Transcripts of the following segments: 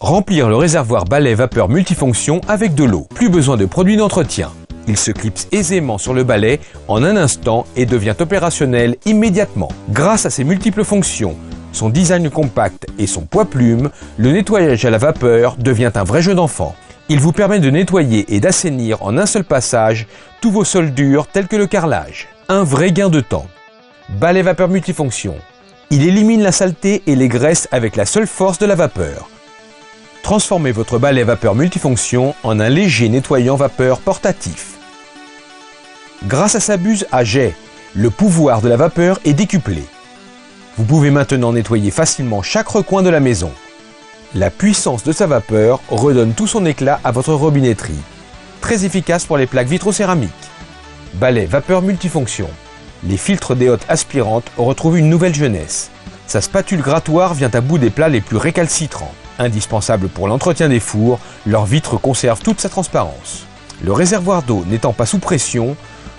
Remplir le réservoir balai vapeur multifonction avec de l'eau. Plus besoin de produits d'entretien. Il se clipse aisément sur le balai en un instant et devient opérationnel immédiatement. Grâce à ses multiples fonctions, son design compact et son poids plume, le nettoyage à la vapeur devient un vrai jeu d'enfant. Il vous permet de nettoyer et d'assainir en un seul passage tous vos sols durs tels que le carrelage. Un vrai gain de temps. Balai vapeur multifonction. Il élimine la saleté et les graisses avec la seule force de la vapeur. Transformez votre balai vapeur multifonction en un léger nettoyant vapeur portatif. Grâce à sa buse à jet, le pouvoir de la vapeur est décuplé. Vous pouvez maintenant nettoyer facilement chaque recoin de la maison. La puissance de sa vapeur redonne tout son éclat à votre robinetterie. Très efficace pour les plaques vitrocéramiques. Balai vapeur multifonction. Les filtres des hottes aspirantes retrouvent une nouvelle jeunesse. Sa spatule grattoir vient à bout des plats les plus récalcitrants. Indispensable pour l'entretien des fours, leur vitre conserve toute sa transparence. Le réservoir d'eau n'étant pas sous pression,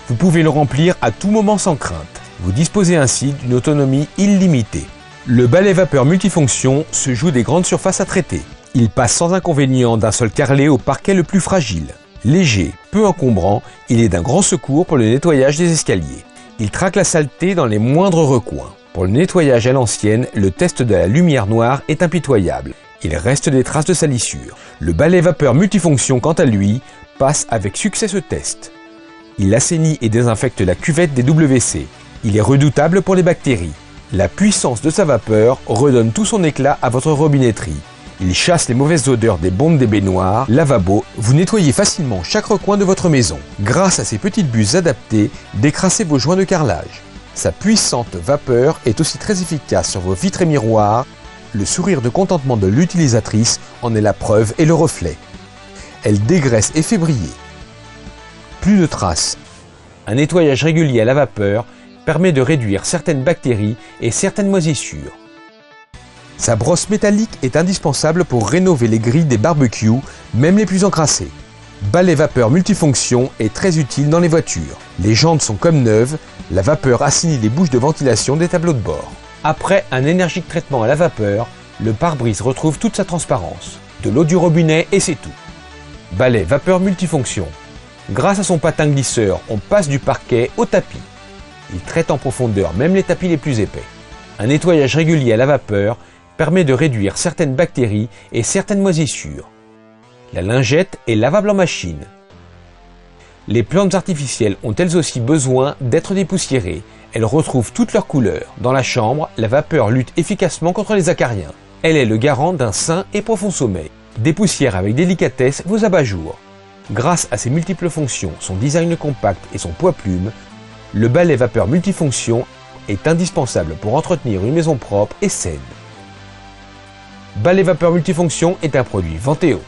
vous pouvez le remplir à tout moment sans crainte. Vous disposez ainsi d'une autonomie illimitée. Le balai vapeur multifonction se joue des grandes surfaces à traiter. Il passe sans inconvénient d'un sol carrelé au parquet le plus fragile. Léger, peu encombrant, il est d'un grand secours pour le nettoyage des escaliers. Il traque la saleté dans les moindres recoins. Pour le nettoyage à l'ancienne, le test de la lumière noire est impitoyable. Il reste des traces de salissure. Le balai vapeur multifonction, quant à lui, passe avec succès ce test. Il assainit et désinfecte la cuvette des WC. Il est redoutable pour les bactéries. La puissance de sa vapeur redonne tout son éclat à votre robinetterie. Il chasse les mauvaises odeurs des bombes des baignoires, lavabo. Vous nettoyez facilement chaque recoin de votre maison. Grâce à ses petites buses adaptées, décrassez vos joints de carrelage. Sa puissante vapeur est aussi très efficace sur vos vitres et miroirs. Le sourire de contentement de l'utilisatrice en est la preuve et le reflet. Elle dégraisse et fait briller. Plus de traces. Un nettoyage régulier à la vapeur permet de réduire certaines bactéries et certaines moisissures. Sa brosse métallique est indispensable pour rénover les grilles des barbecues, même les plus encrassées. Balai vapeur multifonction est très utile dans les voitures. Les jantes sont comme neuves, la vapeur assainit les bouches de ventilation des tableaux de bord. Après un énergique traitement à la vapeur, le pare-brise retrouve toute sa transparence. De l'eau du robinet et c'est tout. Balai vapeur multifonction. Grâce à son patin glisseur, on passe du parquet au tapis. Il traite en profondeur même les tapis les plus épais. Un nettoyage régulier à la vapeur permet de réduire certaines bactéries et certaines moisissures. La lingette est lavable en machine. Les plantes artificielles ont elles aussi besoin d'être dépoussiérées. Elles retrouvent toutes leurs couleurs. Dans la chambre, la vapeur lutte efficacement contre les acariens. Elle est le garant d'un sain et profond sommeil. Dépoussière avec délicatesse vos abat-jours. Grâce à ses multiples fonctions, son design compact et son poids plume, le balai vapeur multifonction est indispensable pour entretenir une maison propre et saine. Balai vapeur multifonction est un produit Venteo.